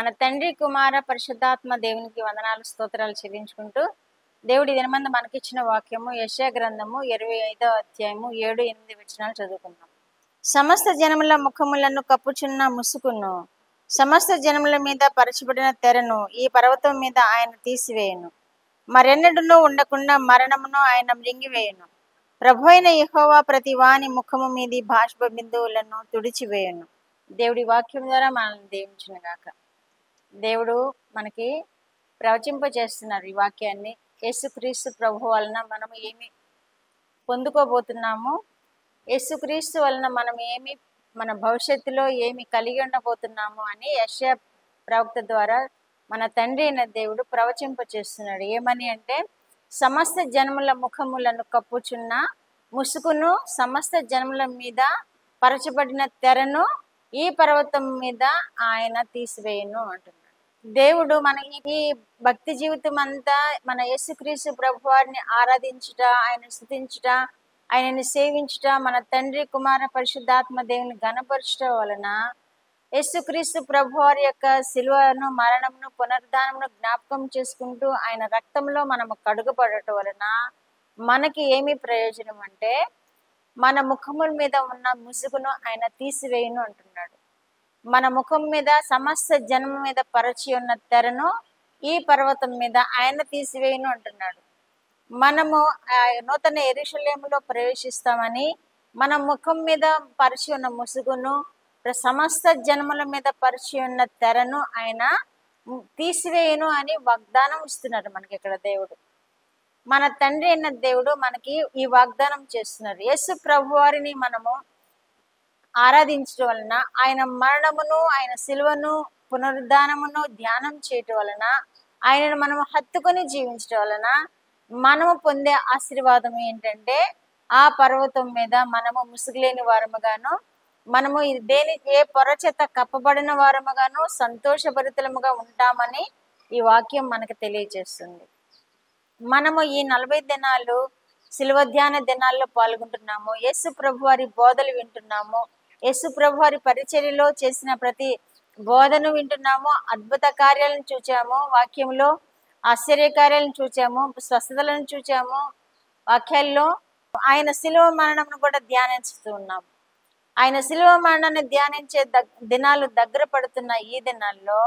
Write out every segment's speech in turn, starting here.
మన తండ్రి కుమార పరిశుద్ధాత్మ దేవునికి వందనాలు స్తోత్రాలు చెల్లించుకుంటూ దేవుడి దినమందు మనకిచ్చిన వాక్యము యెషయా గ్రంథము 25వ అధ్యాయము 7-8 వచనాలు చదువుకుందాం. సమస్త జనముల ముఖములను కప్పుచున్న ముసుకును, సమస్త జనముల మీద పరచబడిన తెరను ఈ పర్వతం మీద ఆయన తీసివేయును. మరెన్నడూనూ ఉండకుండా మరణమును ఆయన మృంగివేయును. ప్రభువైన యెహోవా ప్రతి వాని ముఖము మీది బాష్ప బిందువులను తుడిచివేయును. దేవుడి వాక్యం ద్వారా మనల్ని దీవించునుగాక. దేవుడు మనకి ప్రవచింపజేస్తున్నారు ఈ వాక్యాన్ని. యేసుక్రీస్తు ప్రభు వలన మనం ఏమి పొందుకోబోతున్నాము, యేసుక్రీస్తు వలన మనం ఏమి మన భవిష్యత్తులో ఏమి కలిగి ఉండబోతున్నాము అని యెషయా ప్రవక్త ద్వారా మన తండ్రి అయిన దేవుడు ప్రవచింపచేస్తున్నాడు. ఏమని అంటే, సమస్త జనముల ముఖములను కప్పుచున్న ముసుకును, సమస్త జనముల మీద పరచబడిన తెరను ఈ పర్వతం మీద ఆయన తీసివేయను అంటున్నాడు. దేవుడు మన ఈ భక్తి జీవితం అంతా మన యేసుక్రీస్తు ప్రభు వారిని ఆరాధించుట, ఆయన స్తుతించుట, ఆయనని సేవించుట, మన తండ్రి కుమార పరిశుద్ధాత్మ దేవుని ఘనపరచుట వలన యేసుక్రీస్తు ప్రభు వారి యొక్క శిలువను, మరణమును, పునరుద్ధానమును జ్ఞాపకం చేసుకుంటూ ఆయన రక్తంలో మనము కడుగబడటం వలన మనకి ఏమి ప్రయోజనం అంటే, మన ముఖముల మీద ఉన్న ముసుగును ఆయన తీసివేయును అంటున్నాడు. మన ముఖం మీద సమస్త జన్మ మీద పరచి ఉన్న తెరను ఈ పర్వతం మీద ఆయన తీసివేయును అంటున్నాడు. మనము నూతన యెరూషలేములో ప్రవేశిస్తామని మన ముఖం మీద పరిచి ఉన్న ముసుగును, సమస్త జన్మల మీద పరిచి ఉన్న తెరను ఆయన తీసివేయును అని వాగ్దానం ఇస్తున్నాడు మనకి ఇక్కడ దేవుడు. మన తండ్రి అయిన దేవుడు మనకి ఈ వాగ్దానం చేస్తున్నారు. యేసు ప్రభు వారిని మనము ఆరాధించడం వలన, ఆయన మరణమును, ఆయన శిలువను, పునరుద్ధానమును ధ్యానం చేయటం వలన, ఆయనను మనము హత్తుకొని జీవించడం వలన మనము పొందే ఆశీర్వాదం ఏంటంటే, ఆ పర్వతం మీద మనము ముసుగులేని వారముగాను, మనము ఏ పొర చేత కప్పబడిన వారముగాను సంతోషభరితముగా ఉంటామని ఈ వాక్యం మనకు తెలియజేస్తుంది. మనము ఈ 40 దినాలు శిలువ ధ్యాన దినాల్లో పాల్గొంటున్నాము. యేసు ప్రభు వారి బోధలు వింటున్నాము. యేసు ప్రభు వారి పరిచర్యలో చేసిన ప్రతి బోధను వింటున్నాము. అద్భుత కార్యాలను చూచాము, వాక్యంలో ఆశ్చర్య కార్యాలను చూచాము, స్వస్థతలను చూచాము. వాక్యాల్లో ఆయన శిలువ మరణమును కూడా ధ్యానిస్తూ ఉన్నాము. ఆయన శిలువ మరణాన్ని ధ్యానించే దినాలు దగ్గర పడుతున్న ఈ దినాల్లో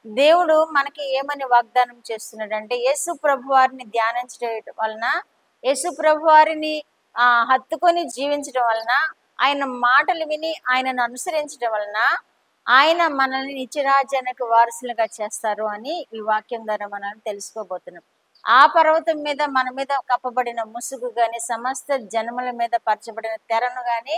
దేవుడు మనకి ఏమని వాగ్దానం చేస్తున్నాడంటే, యేసు ప్రభు వారిని ధ్యానించడం వలన, యేసు ప్రభు వారిని హత్తుకొని జీవించడం వలన, ఆయన మాటలు విని ఆయనను అనుసరించడం వలన ఆయన మనల్ని నిత్యరాజ్యానికి వారసులుగా చేస్తారు అని ఈ వాక్యం ద్వారా మనం తెలుసుకోబోతున్నాం. ఆ పర్వతం మీద మన మీద కప్పబడిన ముసుగు గాని, సమస్త జన్మల మీద పరచబడిన తెరను గాని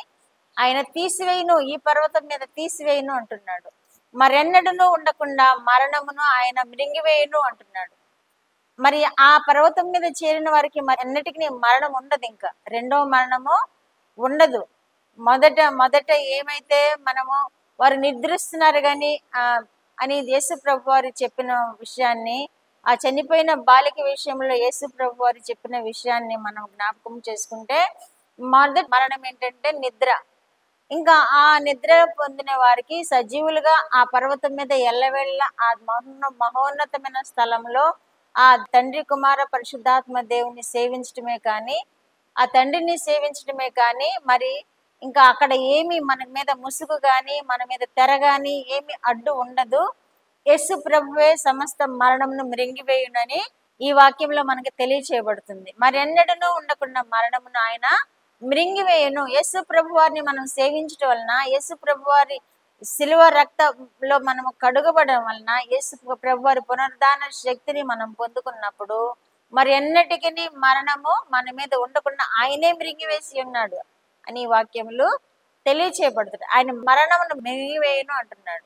ఆయన తీసివేయును, ఈ పర్వతం మీద తీసివేయును అంటున్నాడు. మరెన్నడూనూ ఉండకుండా మరణమును ఆయన మృంగివేయును అంటున్నాడు. మరి ఆ పర్వతం మీద చేరిన వారికి మరి ఎన్నటికీ మరణం ఉండదు, ఇంకా రెండవ మరణము ఉండదు. మొదట ఏమైతే మనము వారు నిద్రిస్తున్నారు కానీ అని యేసు ప్రభు వారు చెప్పిన విషయాన్ని, ఆ చనిపోయిన బాలిక విషయంలో యేసు ప్రభు వారు చెప్పిన విషయాన్ని మనం జ్ఞాపకం చేసుకుంటే, మొదటి మరణం ఏంటంటే నిద్ర. ఇంకా ఆ నిద్ర పొందిన వారికి సజీవులుగా ఆ పర్వతం మీద ఎల్లవేళ్ళ ఆ మహోన్నతమైన స్థలంలో ఆ తండ్రి కుమార పరిశుద్ధాత్మ దేవుని సేవించడమే కానీ, ఆ తండ్రిని సేవించడమే కానీ, మరి ఇంకా అక్కడ ఏమి మన మీద ముసుగు కానీ, మన మీద తెర కానీ ఏమి అడ్డు ఉండదు. యేసు ప్రభువే సమస్త మరణమును మృంగివేయునని ఈ వాక్యంలో మనకి తెలియచేయబడుతుంది. మరి ఎన్నడూనూ ఉండకుండా మరణమును ఆయన మృంగివేయును. యేసు ప్రభు వారిని మనం సేవించడం వలన, యేసు ప్రభు వారి శిలువ రక్తంలో మనము కడుగబడడం వలన, యేసు ప్రభు వారి పునరుద్ధాన శక్తిని మనం పొందుకున్నప్పుడు మరి ఎన్నటికీ మరణము మన మీద ఉండకుండా ఆయనే మృంగివేసి ఉన్నాడు అని వాక్యములు తెలియచేయబడుతుంది. ఆయన మరణమును మృంగివేయును అంటున్నాడు.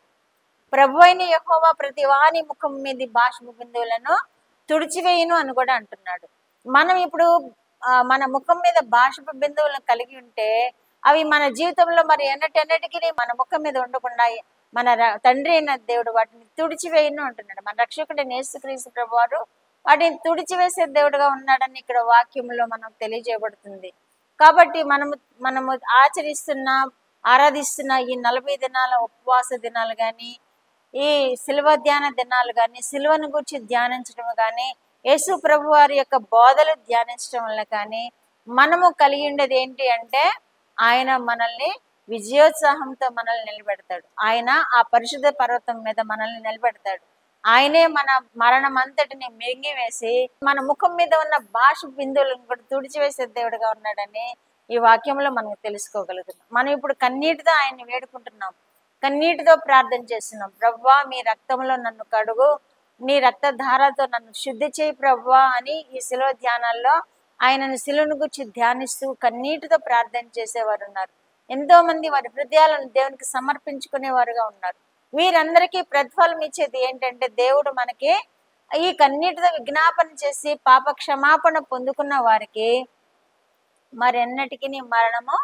ప్రభు అయిన యెహోవా ప్రతి వాని ముఖం మీద బాష్ప బిందువులను తుడిచివేయును అని కూడా అంటున్నాడు. మనం ఇప్పుడు మన ముఖం మీద బాష్ప బిందువులను కలిగి ఉంటే అవి మన జీవితంలో మరి ఎన్నటికీ మన ముఖం మీద ఉండకుండా మన తండ్రి అయిన దేవుడు వాటిని తుడిచివేయును అంటున్నాడు. మన రక్షకుడైన యేసుక్రీస్తు ప్రభు వారు వాటిని తుడిచివేసే దేవుడుగా ఉన్నాడని ఇక్కడ వాక్యంలో మనం తెలియజేయబడుతుంది. కాబట్టి మనము ఆచరిస్తున్న, ఆరాధిస్తున్న ఈ 40 దినాల ఉపవాస దినాలు కానీ, ఈ శిలువ ధ్యాన దినాలు కానీ, శిలువను గురించి ధ్యానించడం కానీ, యేసు ప్రభు వారి యొక్క బోధలు ధ్యానించడం వల్ల కానీ మనము కలిగి ఉండేది ఏంటి అంటే, ఆయన మనల్ని విజయోత్సాహంతో మనల్ని నిలబెడతాడు. ఆయన ఆ పరిశుద్ధ పర్వతం మీద మనల్ని నిలబెడతాడు. ఆయనే మన మరణం అంతటిని మింగివేసి మన ముఖం మీద ఉన్న భాష బిందువులను కూడా తుడిచివేసే దేవుడుగా ఉన్నాడని ఈ వాక్యంలో మనం తెలుసుకోగలుగుతున్నాం. మనం ఇప్పుడు కన్నీటితో ఆయన్ని వేడుకుంటున్నాం, కన్నీటితో ప్రార్థన చేస్తున్నాం. ప్రభువా, మీ రక్తంలో నన్ను కడుగు, నీ రక్తధారతో నన్ను శుద్ధి చేయి ప్రభువా అని ఈ శిలువ ధ్యానాల్లో ఆయనను శిలువను గురించి ధ్యానిస్తూ కన్నీటితో ప్రార్థన చేసేవారు ఉన్నారు. ఎంతో మంది వారి హృదయాలను దేవునికి సమర్పించుకునేవారుగా ఉన్నారు. వీరందరికీ ప్రతిఫలం ఇచ్చేది ఏంటంటే, దేవుడు మనకి ఈ కన్నీటితో విజ్ఞాపన చేసి పాప క్షమాపణ పొందుకున్న వారికి మరెన్నటికి మరణము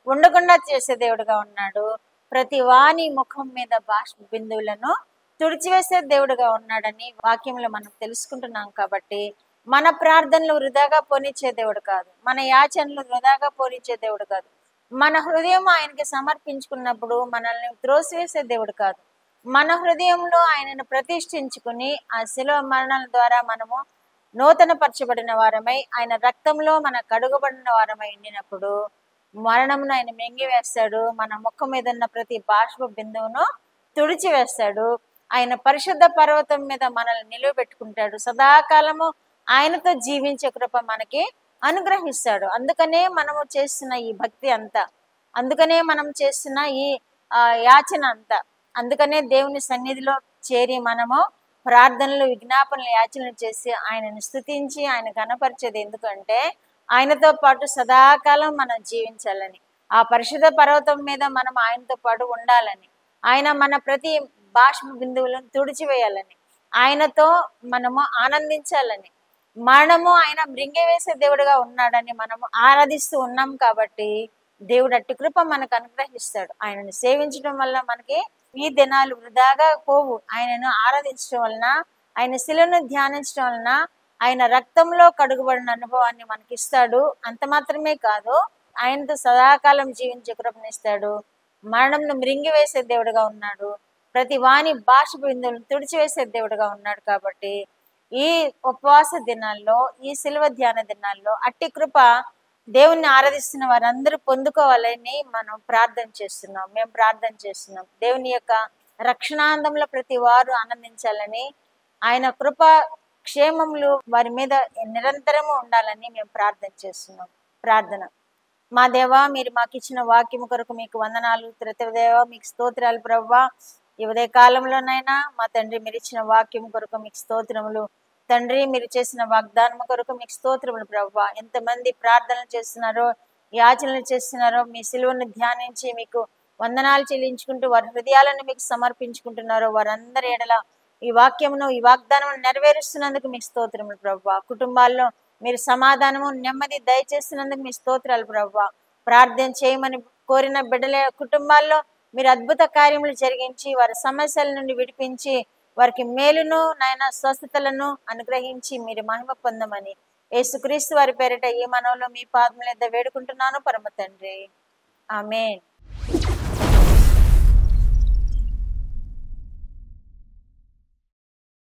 ఉండకుండా చేసే దేవుడుగా ఉన్నాడు. ప్రతి వాని ముఖం మీద బాష్ప బిందువులను తుడిచివేసే దేవుడుగా ఉన్నాడని వాక్యంలో మనం తెలుసుకుంటున్నాం. కాబట్టి మన ప్రార్థనలు వృధాగా పోనిచ్చే దేవుడు కాదు, మన యాచనలు వృధాగా పోనిచ్చే దేవుడు కాదు. మన హృదయం ఆయనకి సమర్పించుకున్నప్పుడు మనల్ని త్రోసివేసే దేవుడు కాదు. మన హృదయంలో ఆయనను ప్రతిష్ఠించుకుని ఆ శిలువ మరణాల ద్వారా మనము నూతన పరచబడిన వారమై, ఆయన రక్తంలో మన కడుగబడిన వారమై ఉండినప్పుడు మరణమును ఆయన మింగివేస్తాడు. మన ముఖం మీద ఉన్న ప్రతి బాష్ప బిందువును తుడిచివేస్తాడు. ఆయన పరిశుద్ధ పర్వతం మీద మనల్ని నిలువబెట్టుకుంటాడు. సదాకాలము ఆయనతో జీవించే కృప మనకి అనుగ్రహిస్తాడు. అందుకనే మనము చేస్తున్న ఈ భక్తి అంతా, అందుకనే మనం చేస్తున్న ఈ యాచన అంతా, అందుకనే దేవుని సన్నిధిలో చేరి మనము ప్రార్థనలు, విజ్ఞాపనలు, యాచనలు చేసి ఆయనను స్తుతించి ఆయన కనపరిచేది ఎందుకంటే, ఆయనతో పాటు సదాకాలం మనం జీవించాలని, ఆ పరిశుద్ధ పర్వతం మీద మనం ఆయనతో పాటు ఉండాలని, ఆయన మన ప్రతి బాష్ప బిందువులను తుడిచివేయాలని, ఆయనతో మనము ఆనందించాలని, మనము ఆయన మృంగివేసే దేవుడుగా ఉన్నాడని మనము ఆరాధిస్తూ ఉన్నాం. కాబట్టి దేవుడు అట్టి కృప మనకు అనుగ్రహిస్తాడు. ఆయనను సేవించడం వల్ల మనకి ఈ దినాలు వృధాగా పోవు. ఆయనను ఆరాధించడం వలన, ఆయన శిలువను ధ్యానించడం వలన ఆయన రక్తంలో కడుగుబడిన అనుభవాన్ని మనకిస్తాడు. అంత మాత్రమే కాదు, ఆయనతో సదాకాలం జీవించే కృపనిస్తాడు. మరణంను మృంగివేసే దేవుడుగా ఉన్నాడు. ప్రతి వాని భాష బిందువులను తుడిచివేసే దేవుడుగా ఉన్నాడు. కాబట్టి ఈ ఉపవాస దినాల్లో, ఈ శిలువ ధ్యాన దినాల్లో అట్టి కృప దేవుణ్ణి ఆరాధిస్తున్న వారందరూ పొందుకోవాలని మనం ప్రార్థన చేస్తున్నాం. మేము ప్రార్థన చేస్తున్నాం. దేవుని యొక్క రక్షణాందంలో ప్రతి వారు ఆనందించాలని, ఆయన కృప క్షేమములు వారి మీద నిరంతరము ఉండాలని మేము ప్రార్థన చేస్తున్నాం. ప్రార్థన. మా దేవా, మీరు మాకు ఇచ్చిన వాక్యము కొరకు మీకు వందనాలు. త్రిదేవా, మీకు స్తోత్రాలు ప్రభువా. ఈ ఉదయ కాలంలోనైనా మా తండ్రి, మీరు ఇచ్చిన వాక్యం కొరకు మీకు స్తోత్రములు తండ్రి. మీరు చేసిన వాగ్దానం కొరకు మీకు స్తోత్రములు ప్రభువా. ఎంతమంది ప్రార్థనలు చేస్తున్నారో, యాచనలు చేస్తున్నారో, మీ సిలువను ధ్యానించి మీకు వందనాలు చెల్లించుకుంటూ వారి హృదయాలను మీకు సమర్పించుకుంటున్నారో వారందరి ఎడల ఈ వాక్యమును, ఈ వాగ్దానం నెరవేరుస్తున్నందుకు మీకు స్తోత్రములు ప్రభువా. కుటుంబాల్లో మీరు సమాధానము, నెమ్మది దయచేస్తున్నందుకు మీ స్తోత్రాలు ప్రభువా. ప్రార్థన చేయమని కోరిన బిడ్డల కుటుంబాల్లో మీరు అద్భుత కార్యములు జరిగించి వారి సమస్యల నుండి విడిపించి వారికి మేలును నాయన స్వస్థతలను అనుగ్రహించి మీరు మహిమ పొందమని యేసుక్రీస్తు వారి పేరిట ఈ మనవులో మీ పాదముల యొద్ద వేడుకుంటున్నాను పరమ తండ్రి. ఆమేన్.